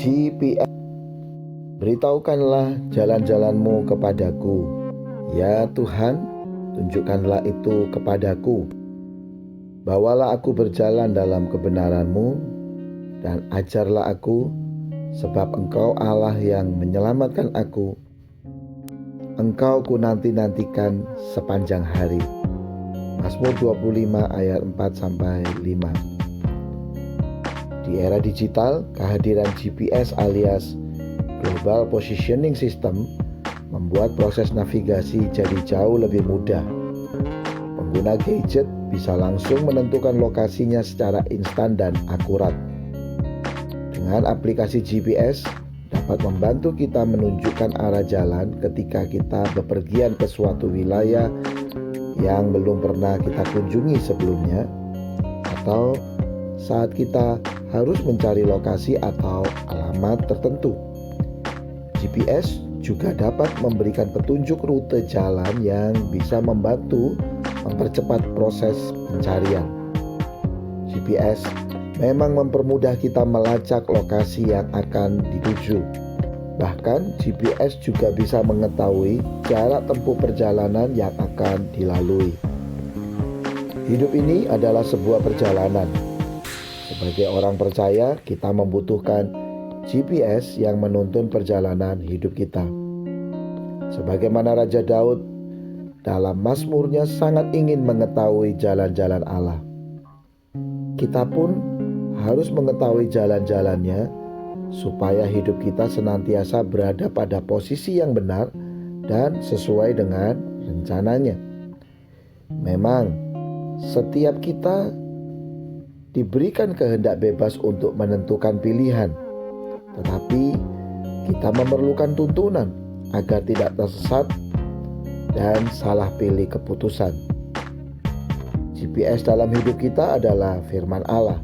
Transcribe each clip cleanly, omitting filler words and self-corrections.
GPS. Beritahukanlah jalan-jalan-Mu kepadaku. Ya Tuhan, tunjukkanlah itu kepadaku. Bawalah aku berjalan dalam kebenaran-Mu dan ajarlah aku, sebab Engkau Allah yang menyelamatkan aku. Engkau ku nanti-nantikan sepanjang hari. Mazmur 25 ayat 4-5. Di era digital, kehadiran GPS alias Global Positioning System membuat proses navigasi jadi jauh lebih mudah. Pengguna gadget bisa langsung menentukan lokasinya secara instan dan akurat. Dengan aplikasi GPS dapat membantu kita menunjukkan arah jalan ketika kita bepergian ke suatu wilayah yang belum pernah kita kunjungi sebelumnya, atau saat kita harus mencari lokasi atau alamat tertentu. GPS juga dapat memberikan petunjuk rute jalan yang bisa membantu mempercepat proses pencarian. GPS memang mempermudah kita melacak lokasi yang akan dituju. Bahkan GPS juga bisa mengetahui jarak tempuh perjalanan yang akan dilalui. Hidup ini adalah sebuah perjalanan. Sebagai orang percaya, kita membutuhkan GPS yang menuntun perjalanan hidup kita. Sebagaimana Raja Daud dalam Mazmurnya sangat ingin mengetahui jalan-jalan Allah. Kita pun harus mengetahui jalan-jalannya supaya hidup kita senantiasa berada pada posisi yang benar dan sesuai dengan rencananya. Memang setiap kita diberikan kehendak bebas untuk menentukan pilihan, tetapi kita memerlukan tuntunan agar tidak tersesat dan salah pilih keputusan. GPS dalam hidup kita adalah firman Allah.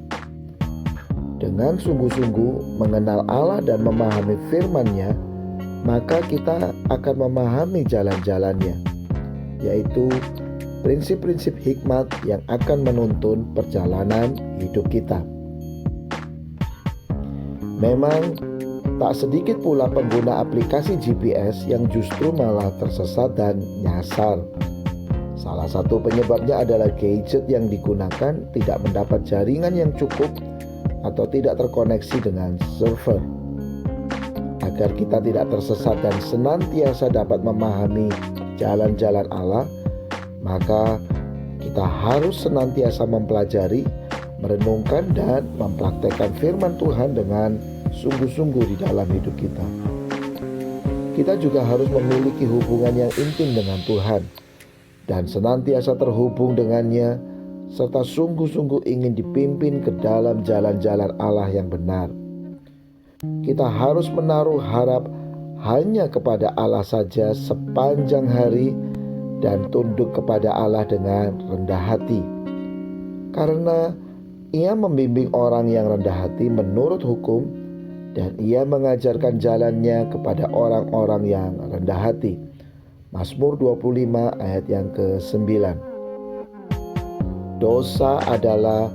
Dengan sungguh-sungguh mengenal Allah dan memahami firman-Nya, maka kita akan memahami jalan-jalannya, yaitu prinsip-prinsip hikmat yang akan menuntun perjalanan hidup kita. Memang tak sedikit pula pengguna aplikasi GPS yang justru malah tersesat dan nyasar. Salah satu penyebabnya adalah gadget yang digunakan tidak mendapat jaringan yang cukup atau tidak terkoneksi dengan server. Agar kita tidak tersesat dan senantiasa dapat memahami jalan-jalan Allah, maka kita harus senantiasa mempelajari, merenungkan dan mempraktekkan firman Tuhan dengan sungguh-sungguh di dalam hidup kita. Kita juga harus memiliki hubungan yang intim dengan Tuhan dan senantiasa terhubung dengannya, serta sungguh-sungguh ingin dipimpin ke dalam jalan-jalan Allah yang benar. Kita harus menaruh harap hanya kepada Allah saja sepanjang hari dan tunduk kepada Allah dengan rendah hati. Karena Ia membimbing orang yang rendah hati menurut hukum, dan Ia mengajarkan jalannya kepada orang-orang yang rendah hati. Mazmur 25 ayat yang ke-9. Dosa adalah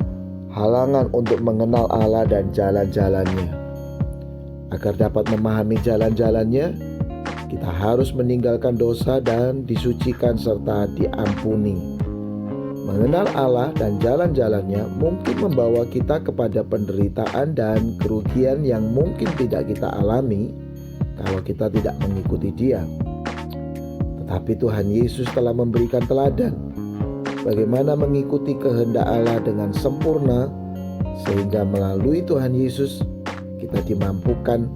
halangan untuk mengenal Allah dan jalan-jalannya. Agar dapat memahami jalan-jalannya, kita harus meninggalkan dosa dan disucikan serta diampuni. Mengenal Allah dan jalan-jalannya mungkin membawa kita kepada penderitaan dan kerugian yang mungkin tidak kita alami kalau kita tidak mengikuti Dia. Tetapi Tuhan Yesus telah memberikan teladan bagaimana mengikuti kehendak Allah dengan sempurna, sehingga melalui Tuhan Yesus kita dimampukan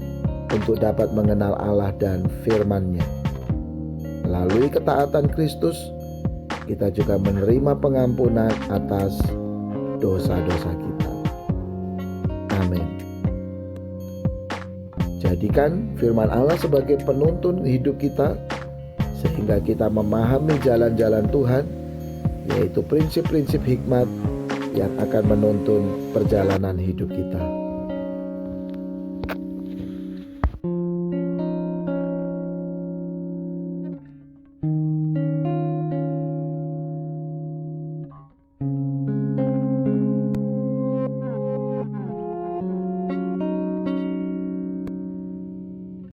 untuk dapat mengenal Allah dan firman-Nya. Melalui ketaatan Kristus, kita juga menerima pengampunan atas dosa-dosa kita. Amin. Jadikan firman Allah sebagai penuntun hidup kita, sehingga kita memahami jalan-jalan Tuhan, yaitu prinsip-prinsip hikmat yang akan menuntun perjalanan hidup kita.